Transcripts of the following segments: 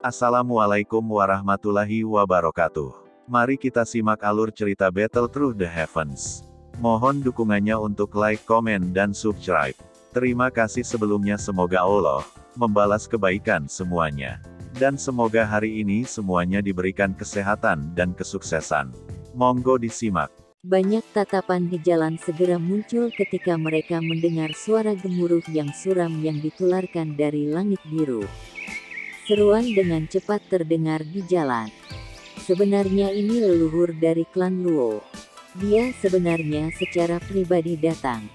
Assalamualaikum warahmatullahi wabarakatuh. Mari kita simak alur cerita Battle Through the Heavens. Mohon dukungannya untuk like, komen, dan subscribe. Terima kasih sebelumnya, semoga Allah membalas kebaikan semuanya. Dan semoga hari ini semuanya diberikan kesehatan dan kesuksesan. Monggo disimak. Banyak tatapan di jalan segera muncul ketika mereka mendengar suara gemuruh yang suram yang ditularkan dari langit biru. Seruan dengan cepat terdengar di jalan. Sebenarnya ini leluhur dari klan Luo. Dia sebenarnya secara pribadi datang.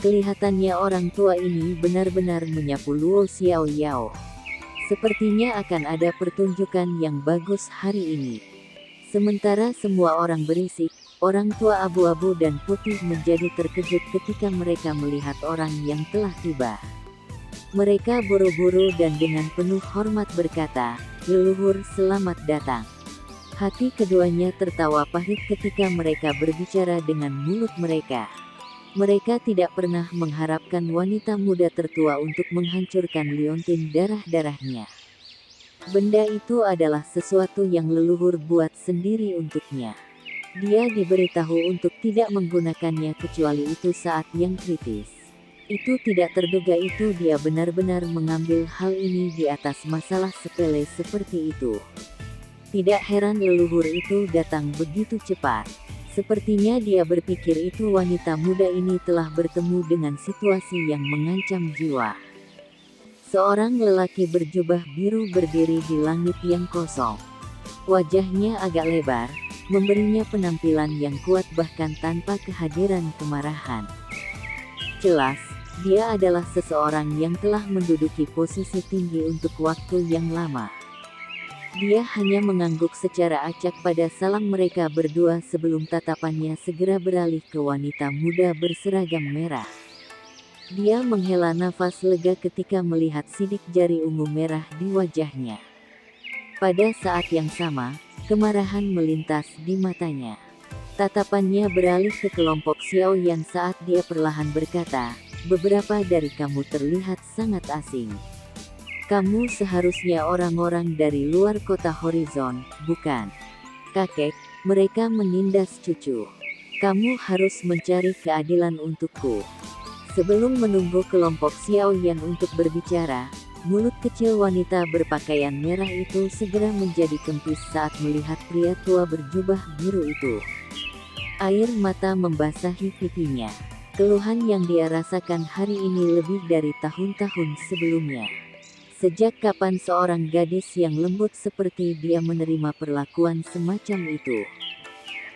Kelihatannya orang tua ini benar-benar menyapu Luo Xiaoyao. Sepertinya akan ada pertunjukan yang bagus hari ini. Sementara semua orang berisik, orang tua abu-abu dan putih menjadi terkejut ketika mereka melihat orang yang telah tiba. Mereka buru-buru dan dengan penuh hormat berkata, "Leluhur, selamat datang." Hati keduanya tertawa pahit ketika mereka berbicara dengan mulut mereka. Mereka tidak pernah mengharapkan wanita muda tertua untuk menghancurkan liontin darah-darahnya. Benda itu adalah sesuatu yang leluhur buat sendiri untuknya. Dia diberitahu untuk tidak menggunakannya kecuali itu saat yang kritis. Itu tidak terduga dia benar-benar mengambil hal ini di atas masalah sepele seperti itu. Tidak heran leluhur itu datang begitu cepat. Sepertinya dia berpikir itu wanita muda ini telah bertemu dengan situasi yang mengancam jiwa. Seorang lelaki berjubah biru berdiri di langit yang kosong. Wajahnya agak lebar, memberinya penampilan yang kuat bahkan tanpa kehadiran kemarahan. Jelas, dia adalah seseorang yang telah menduduki posisi tinggi untuk waktu yang lama. Dia hanya mengangguk secara acak pada salam mereka berdua sebelum tatapannya segera beralih ke wanita muda berseragam merah. Dia menghela nafas lega ketika melihat sidik jari ungu merah di wajahnya. Pada saat yang sama, kemarahan melintas di matanya. Tatapannya beralih ke kelompok Xiao Yan saat dia perlahan berkata, "Beberapa dari kamu terlihat sangat asing. Kamu seharusnya orang-orang dari luar kota Horizon, bukan?" "Kakek," mereka menindas cucu. "Kamu harus mencari keadilan untukku." Sebelum menunggu kelompok Xiao Yan untuk berbicara, mulut kecil wanita berpakaian merah itu segera menjadi kempis saat melihat pria tua berjubah biru itu. Air mata membasahi pipinya. Keluhan yang dia rasakan hari ini lebih dari tahun-tahun sebelumnya. Sejak kapan seorang gadis yang lembut seperti dia menerima perlakuan semacam itu?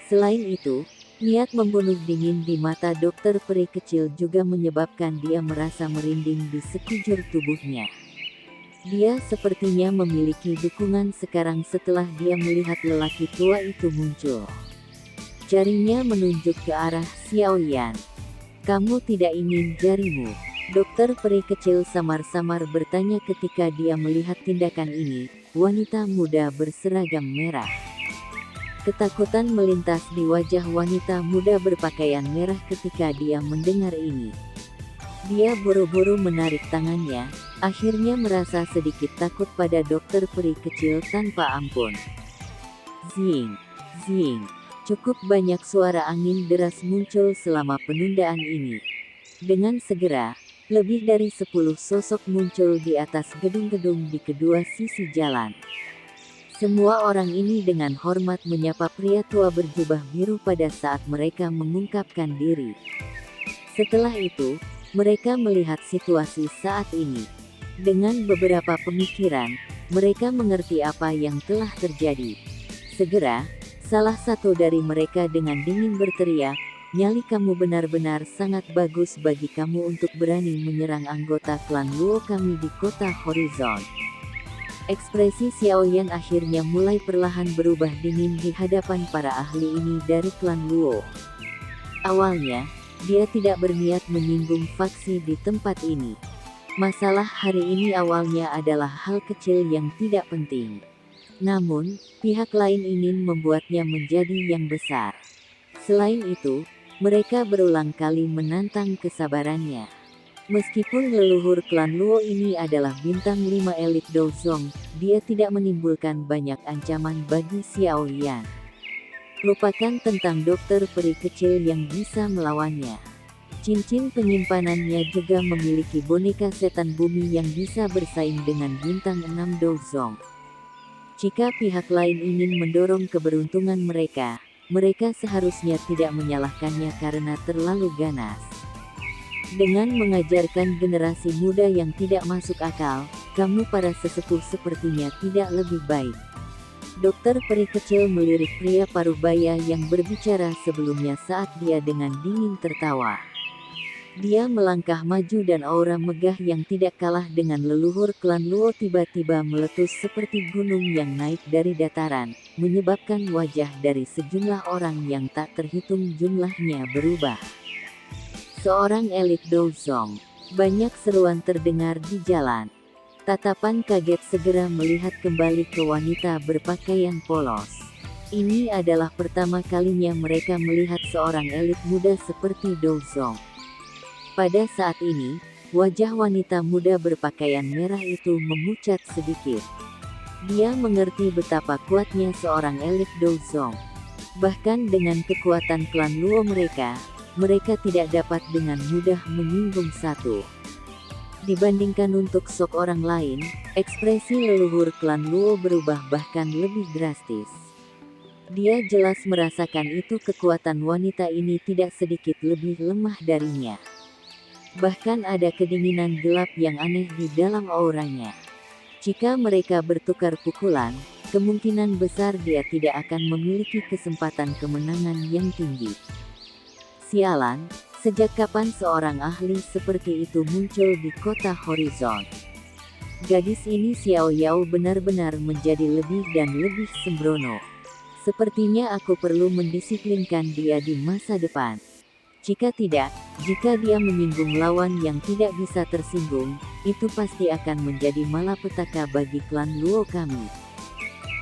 Selain itu, niat membunuh dingin di mata dokter peri kecil juga menyebabkan dia merasa merinding di sekujur tubuhnya. Dia sepertinya memiliki dukungan sekarang setelah dia melihat lelaki tua itu muncul. Jarinya menunjuk ke arah Xiao Yan. "Kamu tidak ingin jarimu?" Dokter peri kecil samar-samar bertanya ketika dia melihat tindakan ini. Wanita muda berseragam merah. Ketakutan melintas di wajah wanita muda berpakaian merah ketika dia mendengar ini. Dia buru-buru menarik tangannya, akhirnya merasa sedikit takut pada dokter peri kecil tanpa ampun. Zing, zing. Cukup banyak suara angin deras muncul selama penundaan ini. Dengan segera, lebih dari 10 sosok muncul di atas gedung-gedung di kedua sisi jalan. Semua orang ini dengan hormat menyapa pria tua berjubah biru pada saat mereka mengungkapkan diri. Setelah itu, mereka melihat situasi saat ini. Dengan beberapa pemikiran, mereka mengerti apa yang telah terjadi. Segera, salah satu dari mereka dengan dingin berteriak, "Nyali kamu benar-benar sangat bagus bagi kamu untuk berani menyerang anggota klan Luo kami di kota Horizon." Ekspresi Xiao Yan akhirnya mulai perlahan berubah dingin di hadapan para ahli ini dari klan Luo. Awalnya, dia tidak berniat menyinggung faksi di tempat ini. Masalah hari ini awalnya adalah hal kecil yang tidak penting. Namun, pihak lain ingin membuatnya menjadi yang besar. Selain itu, mereka berulang kali menantang kesabarannya. Meskipun leluhur klan Luo ini adalah bintang 5 elit Douzong, dia tidak menimbulkan banyak ancaman bagi Xiao Yan. Lupakan tentang dokter peri kecil yang bisa melawannya. Cincin penyimpanannya juga memiliki boneka setan bumi yang bisa bersaing dengan bintang 6 Douzong. Jika pihak lain ingin mendorong keberuntungan mereka, mereka seharusnya tidak menyalahkannya karena terlalu ganas. Dengan mengajarkan generasi muda yang tidak masuk akal, kamu para sesepuh sepertinya tidak lebih baik. Dokter peri kecil melirik pria parubaya yang berbicara sebelumnya saat dia dengan dingin tertawa. Dia melangkah maju dan aura megah yang tidak kalah dengan leluhur klan Luo tiba-tiba meletus seperti gunung yang naik dari dataran, menyebabkan wajah dari sejumlah orang yang tak terhitung jumlahnya berubah. Seorang elit Douzong. Banyak seruan terdengar di jalan. Tatapan kaget segera melihat kembali ke wanita berpakaian polos. Ini adalah pertama kalinya mereka melihat seorang elit muda seperti Douzong. Pada saat ini, wajah wanita muda berpakaian merah itu memucat sedikit. Dia mengerti betapa kuatnya seorang elit Douzong. Bahkan dengan kekuatan klan Luo mereka tidak dapat dengan mudah menyinggung satu. Dibandingkan untuk sok orang lain, ekspresi leluhur klan Luo berubah bahkan lebih drastis. Dia jelas merasakan itu kekuatan wanita ini tidak sedikit lebih lemah darinya. Bahkan ada kedinginan gelap yang aneh di dalam auranya. Jika mereka bertukar pukulan, kemungkinan besar dia tidak akan memiliki kesempatan kemenangan yang tinggi. Sialan, sejak kapan seorang ahli seperti itu muncul di kota Horizon? Gadis ini Xiao Yao benar-benar menjadi lebih dan lebih sembrono. Sepertinya aku perlu mendisiplinkan dia di masa depan. Jika tidak, jika dia menyinggung lawan yang tidak bisa tersinggung, itu pasti akan menjadi malapetaka bagi klan Luo kami.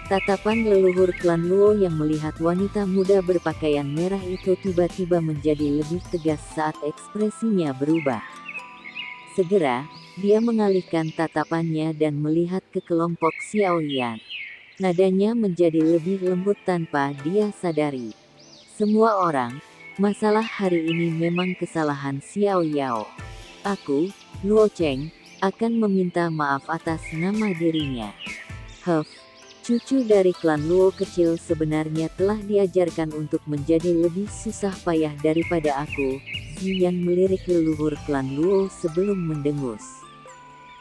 Tatapan leluhur klan Luo yang melihat wanita muda berpakaian merah itu tiba-tiba menjadi lebih tegas saat ekspresinya berubah. Segera, dia mengalihkan tatapannya dan melihat ke kelompok Xiao Yan. Nadanya menjadi lebih lembut tanpa dia sadari. Semua orang, masalah hari ini memang kesalahan Xiao Yao. Aku, Luo Cheng, akan meminta maaf atas nama dirinya. Cucu dari klan Luo kecil sebenarnya telah diajarkan untuk menjadi lebih susah payah daripada aku. Ziyan melirik leluhur klan Luo sebelum mendengus.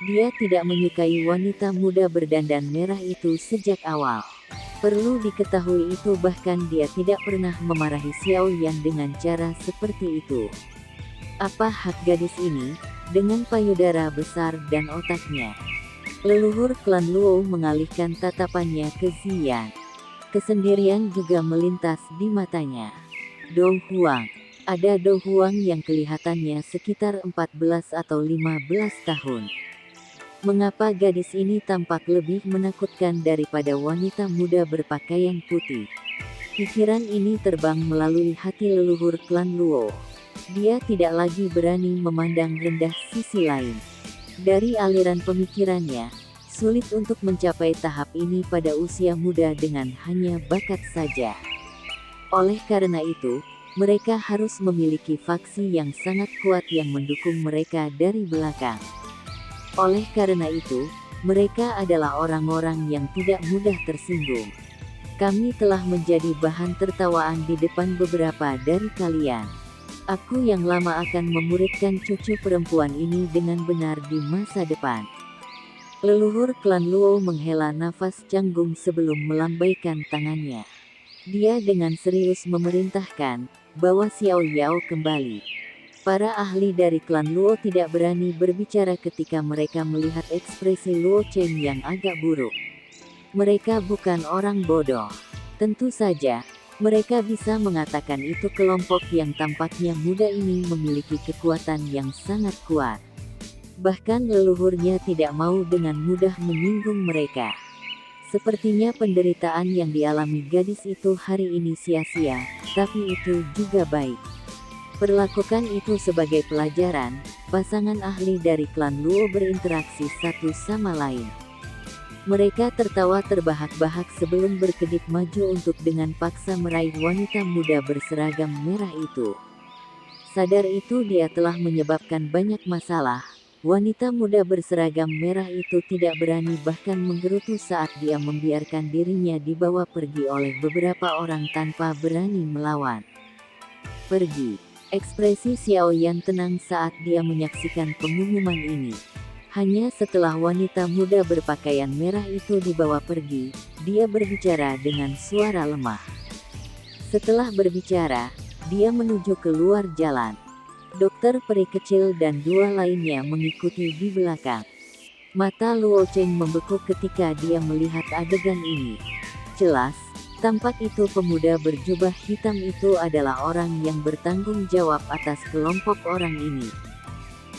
Dia tidak menyukai wanita muda berdandan merah itu sejak awal. Perlu diketahui itu bahkan dia tidak pernah memarahi Xiao Yan dengan cara seperti itu. Apa hak gadis ini, dengan payudara besar dan otaknya? Leluhur klan Luo mengalihkan tatapannya ke Ziyan. Kesendirian juga melintas di matanya. Dou Huang. Ada Dou Huang yang kelihatannya sekitar 14 atau 15 tahun. Mengapa gadis ini tampak lebih menakutkan daripada wanita muda berpakaian putih? Pikiran ini terbang melalui hati leluhur klan Luo. Dia tidak lagi berani memandang rendah sisi lain. Dari aliran pemikirannya, sulit untuk mencapai tahap ini pada usia muda dengan hanya bakat saja. Oleh karena itu, mereka harus memiliki faksi yang sangat kuat yang mendukung mereka dari belakang. Oleh karena itu, mereka adalah orang-orang yang tidak mudah tersinggung. Kami telah menjadi bahan tertawaan di depan beberapa dari kalian. Aku yang lama akan memuridkan cucu perempuan ini dengan benar di masa depan. Leluhur klan Luo menghela nafas canggung sebelum melambaikan tangannya. Dia dengan serius memerintahkan, bawa Xiao Yao kembali. Para ahli dari klan Luo tidak berani berbicara ketika mereka melihat ekspresi Luo Cheng yang agak buruk. Mereka bukan orang bodoh. Tentu saja, mereka bisa mengatakan itu kelompok yang tampaknya muda ini memiliki kekuatan yang sangat kuat. Bahkan leluhurnya tidak mau dengan mudah menyinggung mereka. Sepertinya penderitaan yang dialami gadis itu hari ini sia-sia, tapi itu juga baik. Perlakukan itu sebagai pelajaran. Pasangan ahli dari klan Luo berinteraksi satu sama lain. Mereka tertawa terbahak-bahak sebelum berkedip maju untuk dengan paksa meraih wanita muda berseragam merah itu. Sadar itu dia telah menyebabkan banyak masalah. Wanita muda berseragam merah itu tidak berani bahkan menggerutu saat dia membiarkan dirinya dibawa pergi oleh beberapa orang tanpa berani melawan. Pergi. Ekspresi Xiao Yan tenang saat dia menyaksikan pengumuman ini. Hanya setelah wanita muda berpakaian merah itu dibawa pergi, dia berbicara dengan suara lemah. Setelah berbicara, dia menuju keluar jalan. Dokter peri kecil dan dua lainnya mengikuti di belakang. Mata Luo Cheng membeku ketika dia melihat adegan ini. Jelas, tampak itu pemuda berjubah hitam itu adalah orang yang bertanggung jawab atas kelompok orang ini.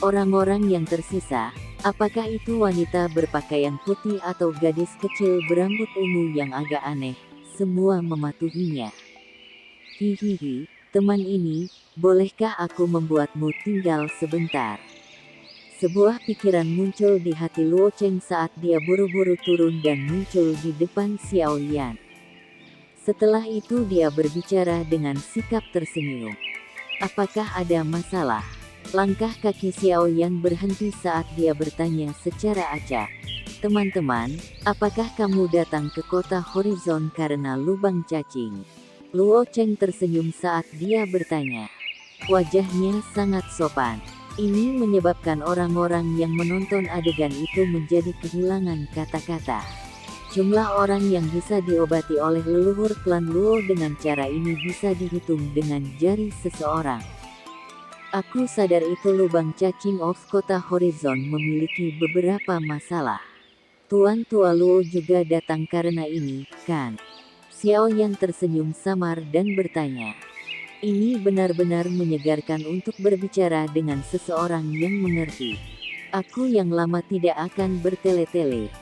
Orang-orang yang tersisa, apakah itu wanita berpakaian putih atau gadis kecil berambut ungu yang agak aneh, semua mematuhinya. Hihihi, teman ini, bolehkah aku membuatmu tinggal sebentar? Sebuah pikiran muncul di hati Luo Cheng saat dia buru-buru turun dan muncul di depan Xiao Yan. Setelah itu dia berbicara dengan sikap tersenyum. Apakah ada masalah? Langkah kaki Xiao Yan berhenti saat dia bertanya secara acak. Teman-teman, apakah kamu datang ke kota Horizon karena lubang cacing? Luo Cheng tersenyum saat dia bertanya. Wajahnya sangat sopan. Ini menyebabkan orang-orang yang menonton adegan itu menjadi kehilangan kata-kata. Jumlah orang yang bisa diobati oleh leluhur klan Luo dengan cara ini bisa dihitung dengan jari seseorang. Aku sadar itu lubang cacing of kota Horizon memiliki beberapa masalah. Tuan Tua Luo juga datang karena ini, kan? Xiao Yan tersenyum samar dan bertanya. Ini benar-benar menyegarkan untuk berbicara dengan seseorang yang mengerti. Aku yang lama tidak akan bertele-tele.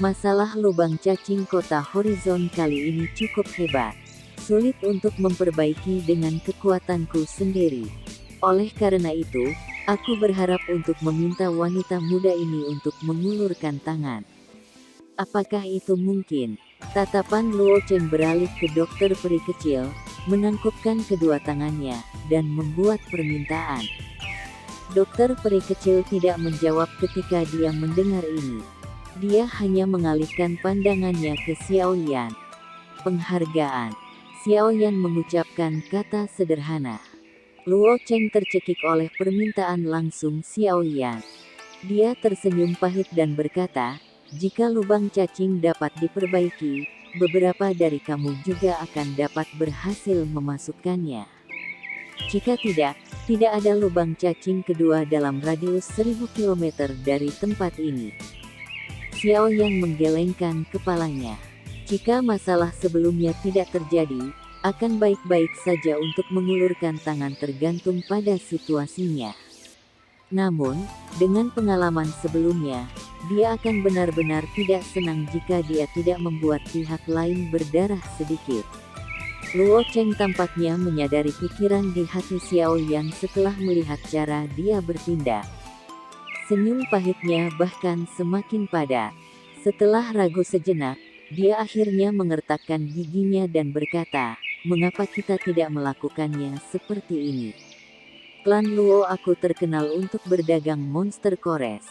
Masalah lubang cacing kota Horizon kali ini cukup hebat. Sulit untuk memperbaiki dengan kekuatanku sendiri. Oleh karena itu, aku berharap untuk meminta wanita muda ini untuk mengulurkan tangan. Apakah itu mungkin? Tatapan Luo Cheng beralih ke dokter peri kecil, menangkupkan kedua tangannya, dan membuat permintaan. Dokter peri kecil tidak menjawab ketika dia mendengar ini. Dia hanya mengalihkan pandangannya ke Xiao Yan. Penghargaan. Xiao Yan mengucapkan kata sederhana. Luo Cheng tercekik oleh permintaan langsung Xiao Yan. Dia tersenyum pahit dan berkata, jika lubang cacing dapat diperbaiki, beberapa dari kamu juga akan dapat berhasil memasukkannya. Jika tidak ada lubang cacing kedua dalam radius 1000 km dari tempat ini. Xiao Yan menggelengkan kepalanya. Jika masalah sebelumnya tidak terjadi, akan baik-baik saja untuk mengulurkan tangan tergantung pada situasinya. Namun, dengan pengalaman sebelumnya, dia akan benar-benar tidak senang jika dia tidak membuat pihak lain berdarah sedikit. Luo Cheng tampaknya menyadari pikiran di hati Xiao Yan setelah melihat cara dia bertindak. Senyum pahitnya bahkan semakin padat. Setelah ragu sejenak, dia akhirnya mengertakkan giginya dan berkata, mengapa kita tidak melakukannya seperti ini? Klan Luo aku terkenal untuk berdagang monster kores.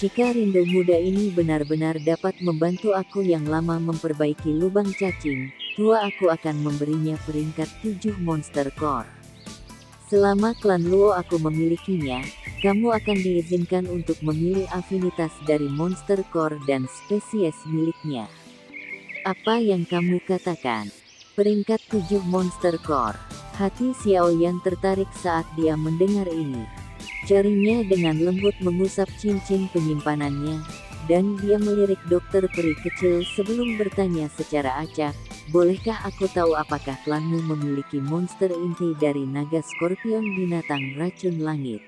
Jika rindu muda ini benar-benar dapat membantu aku yang lama memperbaiki lubang cacing, tua aku akan memberinya peringkat 7 monster core. Selama klan Luo aku memilikinya, kamu akan diizinkan untuk memilih afinitas dari monster core dan spesies miliknya. Apa yang kamu katakan? Peringkat 7 monster core. Hati Xiao Yan tertarik saat dia mendengar ini. Jarinya dengan lembut mengusap cincin penyimpanannya, dan dia melirik dokter peri kecil sebelum bertanya secara acak, bolehkah aku tahu apakah klanmu memiliki monster inti dari naga skorpion binatang racun langit?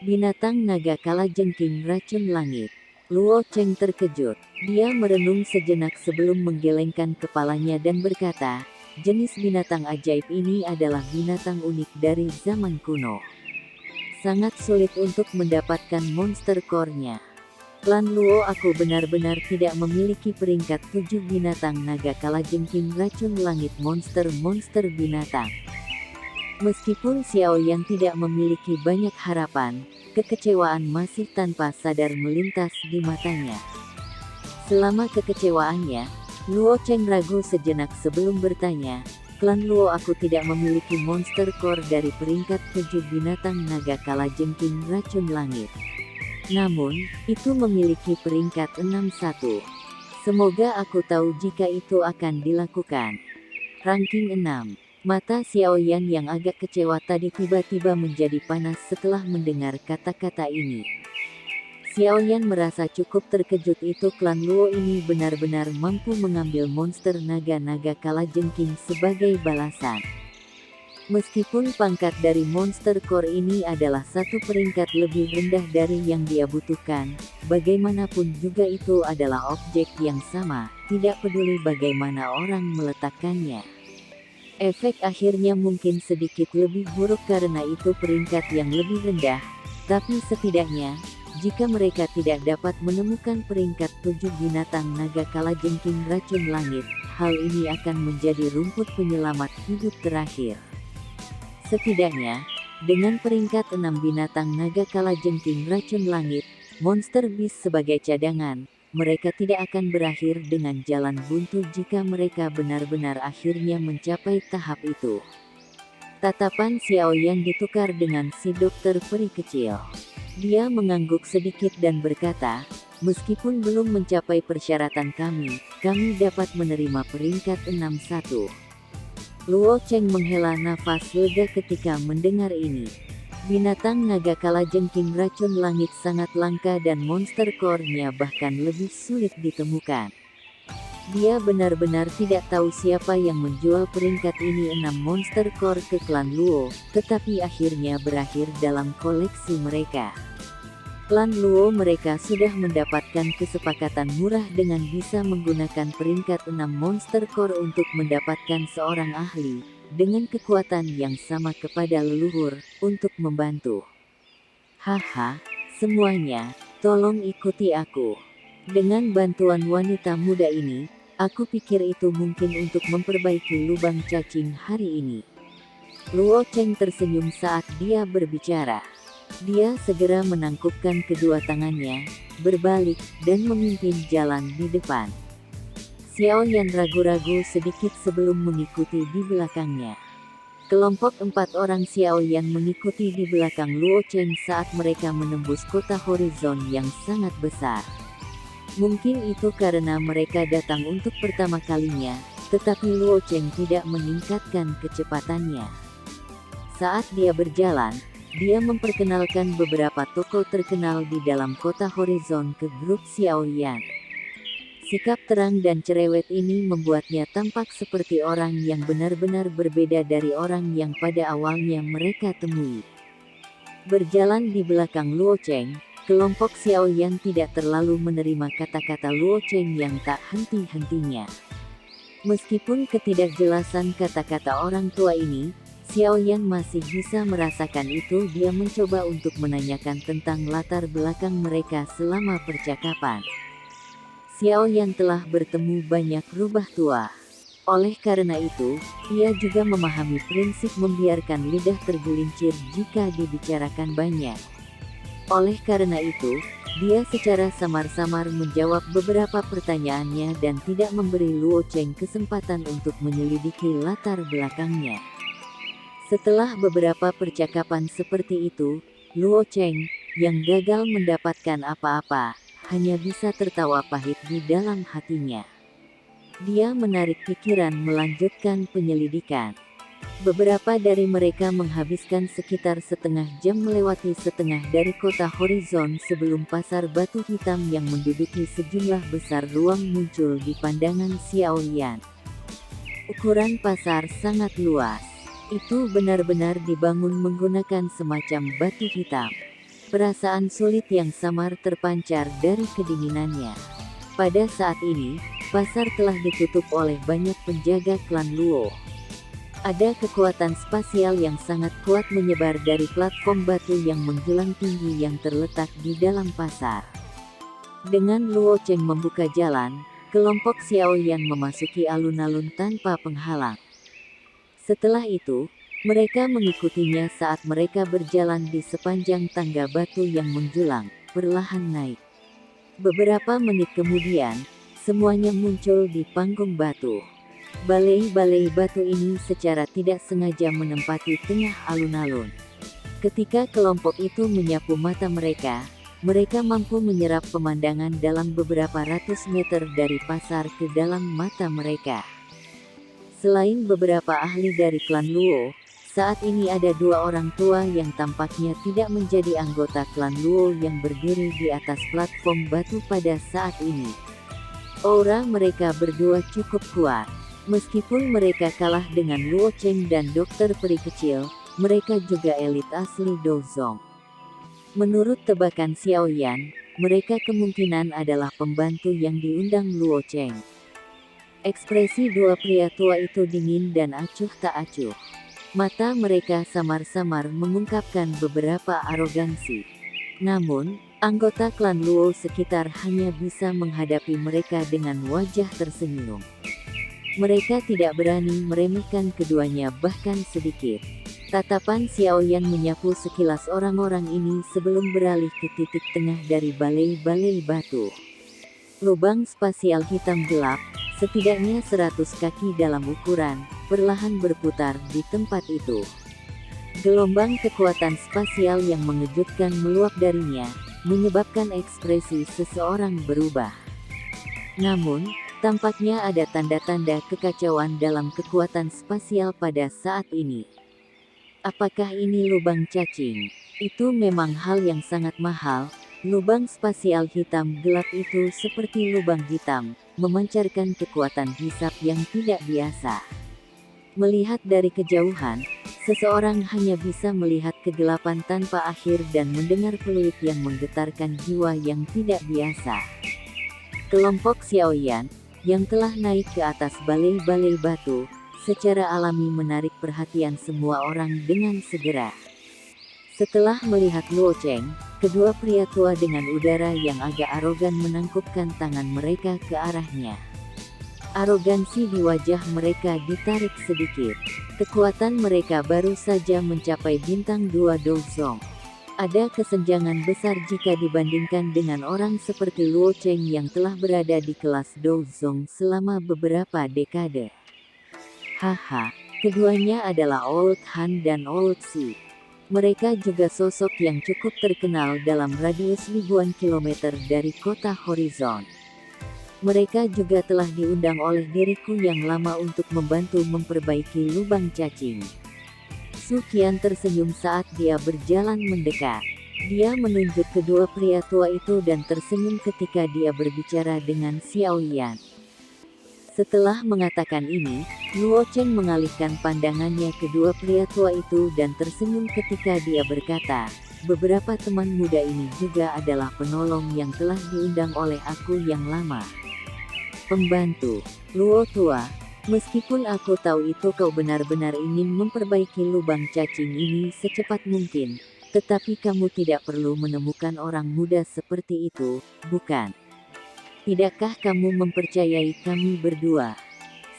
Binatang naga kalajengking racun langit. Luo Cheng terkejut. Dia merenung sejenak sebelum menggelengkan kepalanya dan berkata, jenis binatang ajaib ini adalah binatang unik dari zaman kuno. Sangat sulit untuk mendapatkan monster core-nya. Klan Luo aku benar-benar tidak memiliki peringkat 7 binatang naga kalajengking racun langit monster binatang. Meskipun Xiaoyan tidak memiliki banyak harapan, kekecewaan masih tanpa sadar melintas di matanya. Selama kekecewaannya, Luo Cheng ragu sejenak sebelum bertanya, klan Luo aku tidak memiliki monster core dari peringkat 7 binatang naga kalajengking racun langit. Namun, itu memiliki peringkat 61. Semoga aku tahu jika itu akan dilakukan. Ranking 6. Mata Xiaoyan yang agak kecewa tadi tiba-tiba menjadi panas setelah mendengar kata-kata ini. Xiaoyan merasa cukup terkejut itu klan Luo ini benar-benar mampu mengambil monster naga-naga kalajengking sebagai balasan. Meskipun pangkat dari monster core ini adalah satu peringkat lebih rendah dari yang dia butuhkan, bagaimanapun juga itu adalah objek yang sama, tidak peduli bagaimana orang meletakkannya. Efek akhirnya mungkin sedikit lebih buruk karena itu peringkat yang lebih rendah, tapi setidaknya, jika mereka tidak dapat menemukan peringkat 7 binatang naga kalajengking racun langit, hal ini akan menjadi rumput penyelamat hidup terakhir. Setidaknya, dengan peringkat 6 binatang naga kalajengking racun langit, monster beast sebagai cadangan, mereka tidak akan berakhir dengan jalan buntu jika mereka benar-benar akhirnya mencapai tahap itu. Tatapan Xiaoyan ditukar dengan si dokter peri kecil. Dia mengangguk sedikit dan berkata, meskipun belum mencapai persyaratan kami dapat menerima peringkat 61. Luo Cheng menghela nafas lega ketika mendengar ini. Binatang naga kalajengking racun langit sangat langka dan monster core-nya bahkan lebih sulit ditemukan. Dia benar-benar tidak tahu siapa yang menjual peringkat ini 6 monster core ke klan Luo, tetapi akhirnya berakhir dalam koleksi mereka. Klan Luo mereka sudah mendapatkan kesepakatan murah dengan bisa menggunakan peringkat 6 monster core untuk mendapatkan seorang ahli, dengan kekuatan yang sama kepada leluhur, untuk membantu. Haha, semuanya, tolong ikuti aku. Dengan bantuan wanita muda ini, aku pikir itu mungkin untuk memperbaiki lubang cacing hari ini. Luo Cheng tersenyum saat dia berbicara. Dia segera menangkupkan kedua tangannya, berbalik, dan memimpin jalan di depan. Xiaoyan ragu-ragu sedikit sebelum mengikuti di belakangnya. Kelompok 4 orang Xiaoyan mengikuti di belakang Luo Cheng saat mereka menembus kota horizon yang sangat besar. Mungkin itu karena mereka datang untuk pertama kalinya, tetapi Luo Cheng tidak meningkatkan kecepatannya. Saat dia berjalan, dia memperkenalkan beberapa tokoh terkenal di dalam kota horizon ke grup Xiaoyan. Sikap terang dan cerewet ini membuatnya tampak seperti orang yang benar-benar berbeda dari orang yang pada awalnya mereka temui. Berjalan di belakang Luo Cheng, kelompok Xiaoyan tidak terlalu menerima kata-kata Luo Cheng yang tak henti-hentinya. Meskipun ketidakjelasan kata-kata orang tua ini, Xiaoyan masih bisa merasakan itu. Dia mencoba untuk menanyakan tentang latar belakang mereka selama percakapan. Xiaoyan telah bertemu banyak rubah tua. Oleh karena itu, ia juga memahami prinsip membiarkan lidah tergelincir jika dibicarakan banyak. Oleh karena itu, dia secara samar-samar menjawab beberapa pertanyaannya dan tidak memberi Luo Cheng kesempatan untuk menyelidiki latar belakangnya. Setelah beberapa percakapan seperti itu, Luo Cheng, yang gagal mendapatkan apa-apa, hanya bisa tertawa pahit di dalam hatinya. Dia menarik pikiran melanjutkan penyelidikan. Beberapa dari mereka menghabiskan sekitar setengah jam melewati setengah dari kota horizon sebelum pasar batu hitam yang menduduki sejumlah besar ruang muncul di pandangan Xiaoyan. Ukuran pasar sangat luas. Itu benar-benar dibangun menggunakan semacam batu hitam. Perasaan sulit yang samar terpancar dari kedinginannya. Pada saat ini, pasar telah ditutup oleh banyak penjaga klan Luo. Ada kekuatan spasial yang sangat kuat menyebar dari platform batu yang menjulang tinggi yang terletak di dalam pasar. Dengan Luo Cheng membuka jalan, kelompok Xiaoyan memasuki alun-alun tanpa penghalang. Setelah itu, mereka mengikutinya saat mereka berjalan di sepanjang tangga batu yang menjulang, perlahan naik. Beberapa menit kemudian, semuanya muncul di panggung batu. Balai-balai batu ini secara tidak sengaja menempati tengah alun-alun. Ketika kelompok itu menyapu mata mereka, mereka mampu menyerap pemandangan dalam beberapa ratus meter dari pasar ke dalam mata mereka. Selain beberapa ahli dari klan Luo, saat ini ada dua orang tua yang tampaknya tidak menjadi anggota klan Luo yang berdiri di atas platform batu pada saat ini. Aura mereka berdua cukup kuat. Meskipun mereka kalah dengan Luo Cheng dan dokter peri kecil, mereka juga elit asli Dozong. Menurut tebakan Xiaoyan, mereka kemungkinan adalah pembantu yang diundang Luo Cheng. Ekspresi dua pria tua itu dingin dan acuh tak acuh. Mata mereka samar-samar mengungkapkan beberapa arogansi. Namun, anggota klan Luo sekitar hanya bisa menghadapi mereka dengan wajah tersenyum. Mereka tidak berani meremehkan keduanya bahkan sedikit. Tatapan Xiaoyan menyapu sekilas orang-orang ini sebelum beralih ke titik tengah dari balai-balai batu. Lubang spasial hitam gelap, setidaknya 100 kaki dalam ukuran, perlahan berputar di tempat itu. Gelombang kekuatan spasial yang mengejutkan meluap darinya, menyebabkan ekspresi seseorang berubah. Namun, tampaknya ada tanda-tanda kekacauan dalam kekuatan spasial pada saat ini. Apakah ini lubang cacing? Itu memang hal yang sangat mahal. Lubang spasial hitam gelap itu seperti lubang hitam, memancarkan kekuatan hisap yang tidak biasa. Melihat dari kejauhan, seseorang hanya bisa melihat kegelapan tanpa akhir dan mendengar fluid yang menggetarkan jiwa yang tidak biasa. Kelompok Xiaoyan, yang telah naik ke atas balai-balai batu, secara alami menarik perhatian semua orang dengan segera. Setelah melihat Luo Cheng, kedua pria tua dengan udara yang agak arogan menangkupkan tangan mereka ke arahnya. Arogansi di wajah mereka ditarik sedikit. Kekuatan mereka baru saja mencapai bintang 2 Dozong. Ada kesenjangan besar jika dibandingkan dengan orang seperti Luo Cheng yang telah berada di kelas Dozong selama beberapa dekade. Haha, keduanya adalah Old Han dan Old Si. Mereka juga sosok yang cukup terkenal dalam radius ribuan kilometer dari kota Horizon. Mereka juga telah diundang oleh diriku yang lama untuk membantu memperbaiki lubang cacing. Su Qian tersenyum saat dia berjalan mendekat. Dia menunjuk kedua pria tua itu dan tersenyum ketika dia berbicara dengan Xiaoyan. Setelah mengatakan ini, Luo Cheng mengalihkan pandangannya kedua pria tua itu dan tersenyum ketika dia berkata, beberapa teman muda ini juga adalah penolong yang telah diundang oleh aku yang lama. Pembantu, Luo tua. Meskipun aku tahu itu kau benar-benar ingin memperbaiki lubang cacing ini secepat mungkin, tetapi kamu tidak perlu menemukan orang muda seperti itu, bukan? Tidakkah kamu mempercayai kami berdua?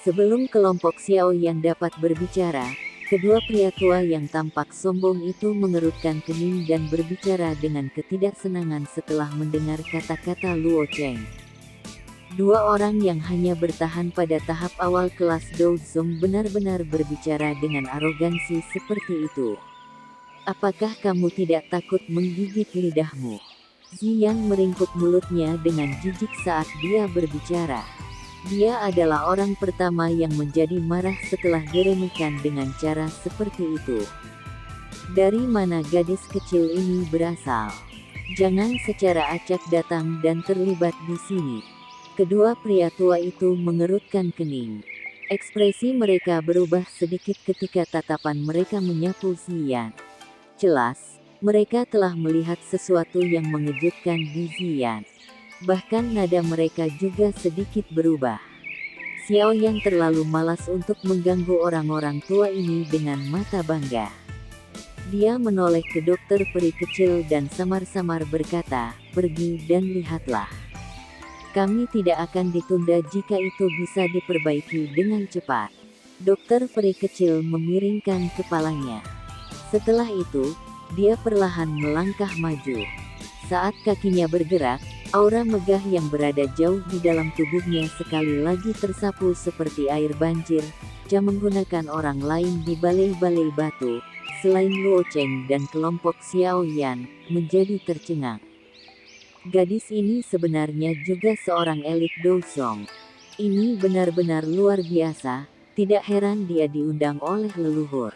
Sebelum kelompok Xiaoyan dapat berbicara, kedua pria tua yang tampak sombong itu mengerutkan kening dan berbicara dengan ketidaksenangan setelah mendengar kata-kata Luo Cheng. Dua orang yang hanya bertahan pada tahap awal kelas Dozong benar-benar berbicara dengan arogansi seperti itu. Apakah kamu tidak takut menggigit lidahmu? Ziyan meringkuk mulutnya dengan jijik saat dia berbicara. Dia adalah orang pertama yang menjadi marah setelah diremehkan dengan cara seperti itu. Dari mana gadis kecil ini berasal? Jangan secara acak datang dan terlibat di sini. Kedua pria tua itu mengerutkan kening. Ekspresi mereka berubah sedikit ketika tatapan mereka menyapu Ziyan. Jelas, mereka telah melihat sesuatu yang mengejutkan di Ziyan. Bahkan nada mereka juga sedikit berubah. Xiao Yan terlalu malas untuk mengganggu orang-orang tua ini dengan mata bangga. Dia menoleh ke dokter peri kecil dan samar-samar berkata, "Pergi dan lihatlah. Kami tidak akan ditunda jika itu bisa diperbaiki dengan cepat." Dokter peri kecil memiringkan kepalanya. Setelah itu, dia perlahan melangkah maju. Saat kakinya bergerak, aura megah yang berada jauh di dalam tubuhnya sekali lagi tersapu seperti air banjir, menggunakan orang lain di balai-balai batu, selain Luo Cheng dan kelompok Xiao Yan, menjadi tercengang. Gadis ini sebenarnya juga seorang elit Douzong. Ini benar-benar luar biasa, tidak heran dia diundang oleh leluhur.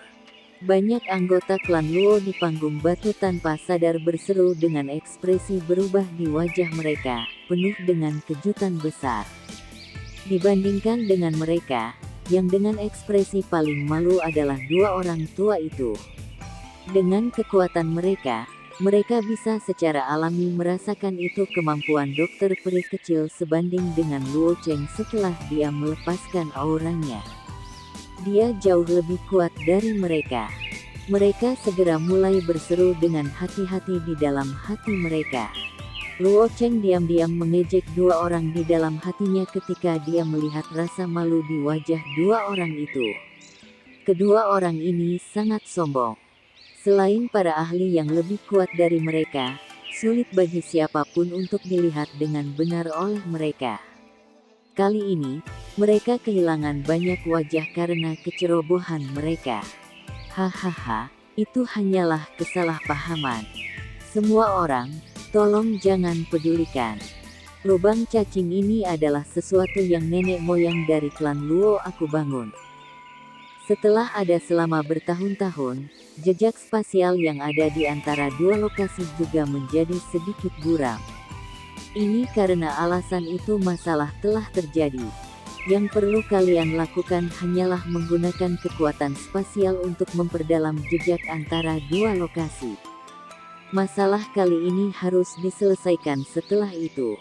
Banyak anggota klan Luo di panggung batu tanpa sadar berseru dengan ekspresi berubah di wajah mereka, penuh dengan kejutan besar. Dibandingkan dengan mereka, yang dengan ekspresi paling malu adalah dua orang tua itu. Dengan kekuatan mereka bisa secara alami merasakan itu kemampuan dokter peri kecil sebanding dengan Luo Cheng setelah dia melepaskan auranya. Dia jauh lebih kuat dari mereka. Mereka segera mulai berseru dengan hati-hati di dalam hati mereka. Luo Cheng diam-diam mengejek dua orang di dalam hatinya ketika dia melihat rasa malu di wajah dua orang itu. Kedua orang ini sangat sombong. Selain para ahli yang lebih kuat dari mereka, sulit bagi siapapun untuk dilihat dengan benar oleh mereka. Kali ini, mereka kehilangan banyak wajah karena kecerobohan mereka. Hahaha, itu hanyalah kesalahpahaman. Semua orang, tolong jangan pedulikan. Lubang cacing ini adalah sesuatu yang nenek moyang dari klan Luo aku bangun. Setelah ada selama bertahun-tahun, jejak spasial yang ada di antara dua lokasi juga menjadi sedikit buram. Ini karena alasan itu masalah telah terjadi. Yang perlu kalian lakukan hanyalah menggunakan kekuatan spasial untuk memperdalam jejak antara dua lokasi. Masalah kali ini harus diselesaikan setelah itu.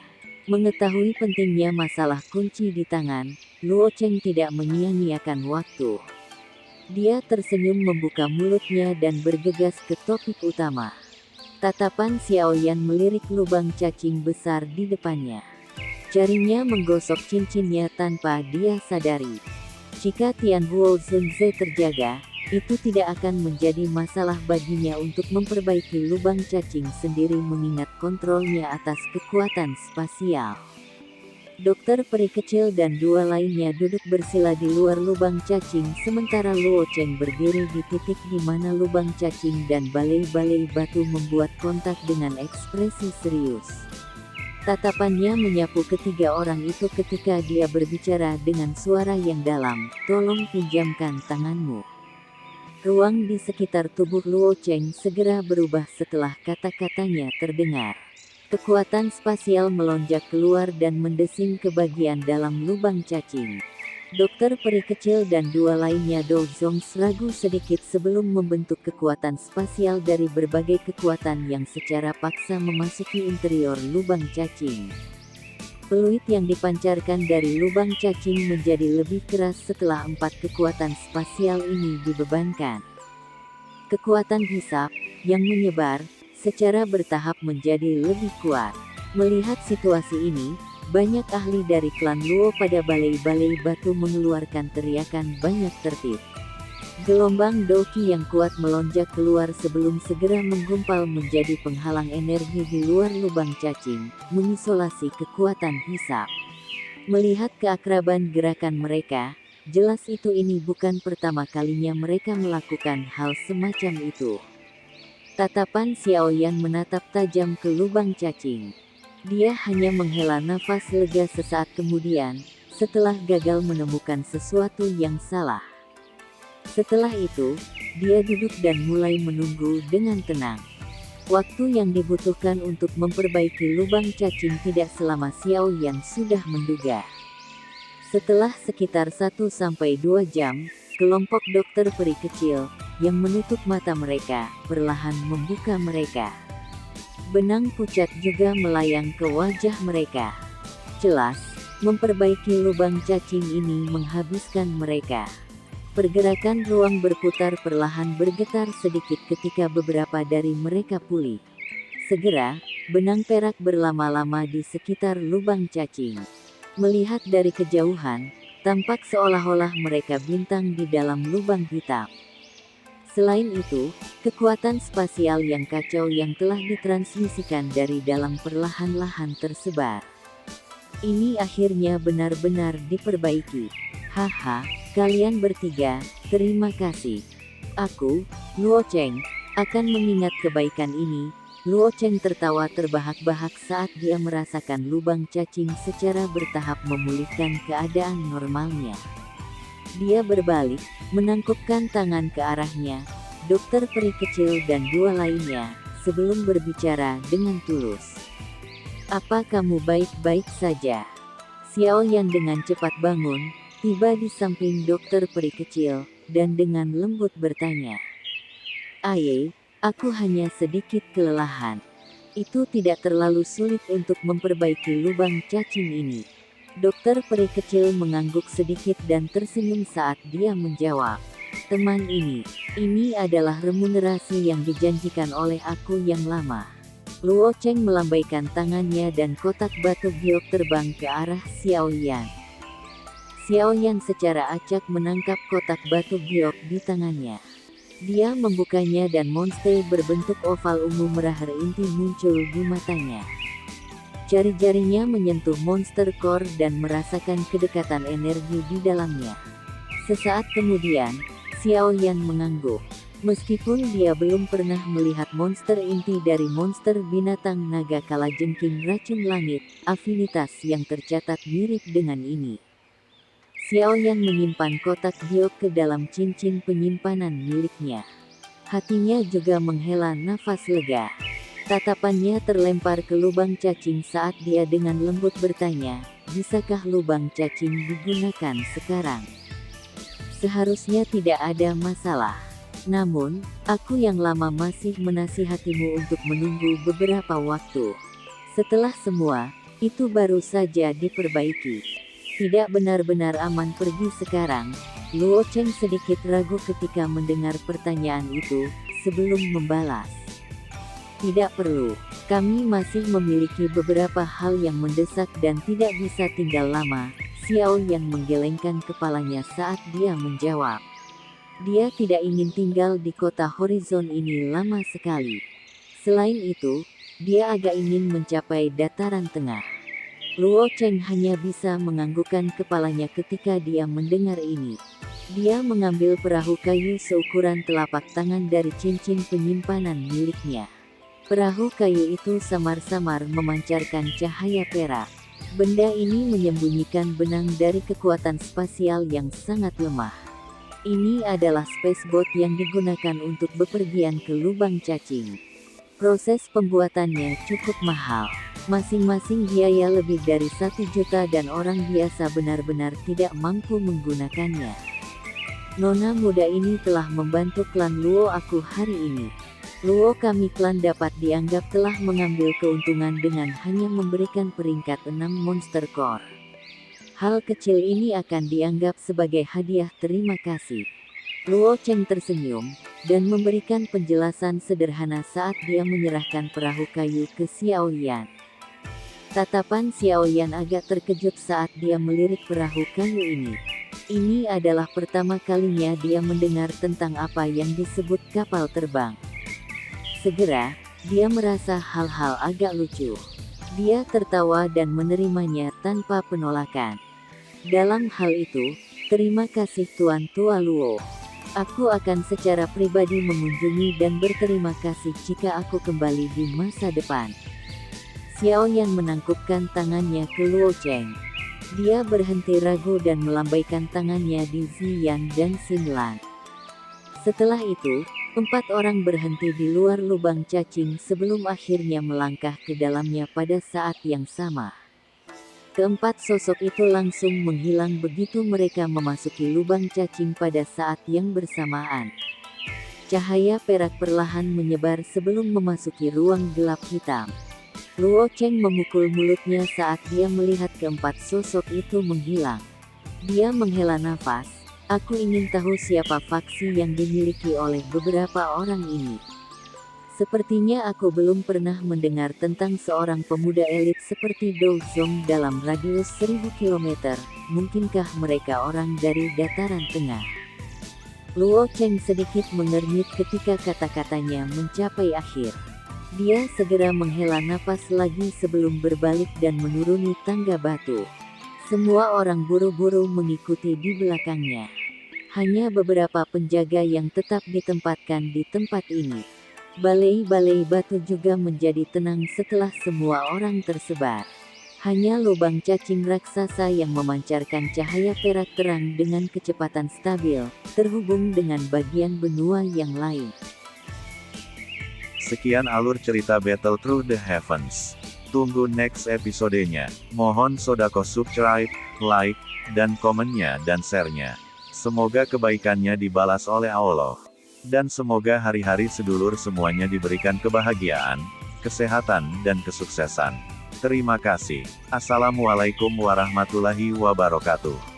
Mengetahui pentingnya masalah kunci di tangan, Luo Cheng tidak menyia-nyiakan waktu. Dia tersenyum membuka mulutnya dan bergegas ke topik utama. Tatapan Xiao Yan melirik lubang cacing besar di depannya. Jarinya menggosok cincinnya tanpa dia sadari. Jika Tianhuo Zunze terjaga, itu tidak akan menjadi masalah baginya untuk memperbaiki lubang cacing sendiri mengingat kontrolnya atas kekuatan spasial. Dokter peri kecil dan dua lainnya duduk bersila di luar lubang cacing sementara Luo Cheng berdiri di titik di mana lubang cacing dan balai-balai batu membuat kontak dengan ekspresi serius. Tatapannya menyapu ketiga orang itu ketika dia berbicara dengan suara yang dalam, "Tolong pinjamkan tanganmu." Ruang di sekitar tubuh Luo Cheng segera berubah setelah kata-katanya terdengar. Kekuatan spasial melonjak keluar dan mendesing ke bagian dalam lubang cacing. Dokter peri kecil dan dua lainnya Douzong ragu sedikit sebelum membentuk kekuatan spasial dari berbagai kekuatan yang secara paksa memasuki interior lubang cacing. Peluit yang dipancarkan dari lubang cacing menjadi lebih keras setelah empat kekuatan spasial ini dibebankan. Kekuatan hisap yang menyebar secara bertahap menjadi lebih kuat. Melihat situasi ini, banyak ahli dari klan Luo pada balai-balai batu mengeluarkan teriakan banyak tertib. Gelombang Doqi yang kuat melonjak keluar sebelum segera menggumpal menjadi penghalang energi di luar lubang cacing, mengisolasi kekuatan hisap. Melihat keakraban gerakan mereka, jelas ini bukan pertama kalinya mereka melakukan hal semacam itu. Tatapan Xiao Yan menatap tajam ke lubang cacing. Dia hanya menghela nafas lega sesaat kemudian, setelah gagal menemukan sesuatu yang salah. Setelah itu, dia duduk dan mulai menunggu dengan tenang. Waktu yang dibutuhkan untuk memperbaiki lubang cacing tidak selama Xiao Yan sudah menduga. Setelah sekitar 1-2 jam, kelompok dokter peri kecil, yang menutup mata mereka, perlahan membuka mereka. Benang pucat juga melayang ke wajah mereka. Jelas, memperbaiki lubang cacing ini menghabiskan mereka. Pergerakan ruang berputar perlahan bergetar sedikit ketika beberapa dari mereka pulih. Segera, benang perak berlama-lama di sekitar lubang cacing. Melihat dari kejauhan, tampak seolah-olah mereka bintang di dalam lubang hitam. Selain itu, kekuatan spasial yang kacau yang telah ditransmisikan dari dalam perlahan-lahan tersebar. Ini akhirnya benar-benar diperbaiki. Haha, kalian bertiga, terima kasih. Aku, Luo Cheng, akan mengingat kebaikan ini. Luo Cheng tertawa terbahak-bahak saat dia merasakan lubang cacing secara bertahap memulihkan keadaan normalnya. Dia berbalik, menangkupkan tangan ke arahnya, dokter peri kecil dan dua lainnya, sebelum berbicara dengan tulus. Apa kamu baik-baik saja? Xiao Yan dengan cepat bangun, tiba di samping dokter peri kecil, dan dengan lembut bertanya. Aye, aku hanya sedikit kelelahan. Itu tidak terlalu sulit untuk memperbaiki lubang cacing ini. Dokter peri kecil mengangguk sedikit dan tersenyum saat dia menjawab. Teman ini adalah remunerasi yang dijanjikan oleh aku yang lama. Luo Cheng melambaikan tangannya dan kotak batu giok terbang ke arah Xiao Yan. Xiao Yan secara acak menangkap kotak batu giok di tangannya. Dia membukanya dan monster berbentuk oval ungu merah inti muncul di matanya. Jari-jarinya menyentuh monster core dan merasakan kedekatan energi di dalamnya. Sesaat kemudian, Xiao Yan mengangguk. Meskipun dia belum pernah melihat monster inti dari monster binatang naga kalajengking racun langit, afinitas yang tercatat mirip dengan ini. Xiao Yan menyimpan kotak giok ke dalam cincin penyimpanan miliknya. Hatinya juga menghela nafas lega. Tatapannya terlempar ke lubang cacing saat dia dengan lembut bertanya, bisakah lubang cacing digunakan sekarang? Seharusnya tidak ada masalah. Namun, aku yang lama masih menasihatimu untuk menunggu beberapa waktu. Setelah semua, itu baru saja diperbaiki. Tidak benar-benar aman pergi sekarang. Luo Cheng sedikit ragu ketika mendengar pertanyaan itu, sebelum membalas. Tidak perlu, kami masih memiliki beberapa hal yang mendesak dan tidak bisa tinggal lama. Xiao Yan menggelengkan kepalanya saat dia menjawab. Dia tidak ingin tinggal di kota Horizon ini lama sekali. Selain itu, dia agak ingin mencapai dataran tengah. Luo Cheng hanya bisa menganggukkan kepalanya ketika dia mendengar ini. Dia mengambil perahu kayu seukuran telapak tangan dari cincin penyimpanan miliknya. Perahu kayu itu samar-samar memancarkan cahaya perak. Benda ini menyembunyikan benang dari kekuatan spasial yang sangat lemah. Ini adalah spaceboat yang digunakan untuk bepergian ke lubang cacing. Proses pembuatannya cukup mahal. Masing-masing biaya lebih dari 1 juta dan orang biasa benar-benar tidak mampu menggunakannya. Nona muda ini telah membantu klan Luo aku hari ini. Luo kami klan dapat dianggap telah mengambil keuntungan dengan hanya memberikan peringkat 6 monster core. Hal kecil ini akan dianggap sebagai hadiah terima kasih. Luo Cheng tersenyum, dan memberikan penjelasan sederhana saat dia menyerahkan perahu kayu ke Xiao Yan. Tatapan Xiao Yan agak terkejut saat dia melirik perahu kayu ini. Ini adalah pertama kalinya dia mendengar tentang apa yang disebut kapal terbang. Segera, dia merasa hal-hal agak lucu. Dia tertawa dan menerimanya tanpa penolakan. Dalam hal itu, terima kasih Tuan Tua Luo. Aku akan secara pribadi mengunjungi dan berterima kasih jika aku kembali di masa depan. Xiao Yan menangkupkan tangannya ke Luo Cheng. Dia berhenti ragu dan melambaikan tangannya di Ziyan dan Xinlan. Setelah itu, 4 orang berhenti di luar lubang cacing sebelum akhirnya melangkah ke dalamnya pada saat yang sama. Keempat sosok itu langsung menghilang begitu mereka memasuki lubang cacing pada saat yang bersamaan. Cahaya perak perlahan menyebar sebelum memasuki ruang gelap hitam. Luo Cheng memukul mulutnya saat dia melihat keempat sosok itu menghilang. Dia menghela nafas. Aku ingin tahu siapa faksi yang dimiliki oleh beberapa orang ini. Sepertinya aku belum pernah mendengar tentang seorang pemuda elit seperti Dou Zong dalam radius 1000 km. Mungkinkah mereka orang dari dataran tengah? Luo Cheng sedikit mengernyit ketika kata-katanya mencapai akhir. Dia segera menghela napas lagi sebelum berbalik dan menuruni tangga batu. Semua orang buru-buru mengikuti di belakangnya. Hanya beberapa penjaga yang tetap ditempatkan di tempat ini. Balai-balai batu juga menjadi tenang setelah semua orang tersebar. Hanya lubang cacing raksasa yang memancarkan cahaya perak terang dengan kecepatan stabil, terhubung dengan bagian benua yang lain. Sekian alur cerita Battle Through the Heavens. Tunggu next episodenya. Mohon sodako subscribe, like, dan komennya dan share-nya. Semoga kebaikannya dibalas oleh Allah. Dan semoga hari-hari sedulur semuanya diberikan kebahagiaan, kesehatan, dan kesuksesan. Terima kasih. Assalamualaikum warahmatullahi wabarakatuh.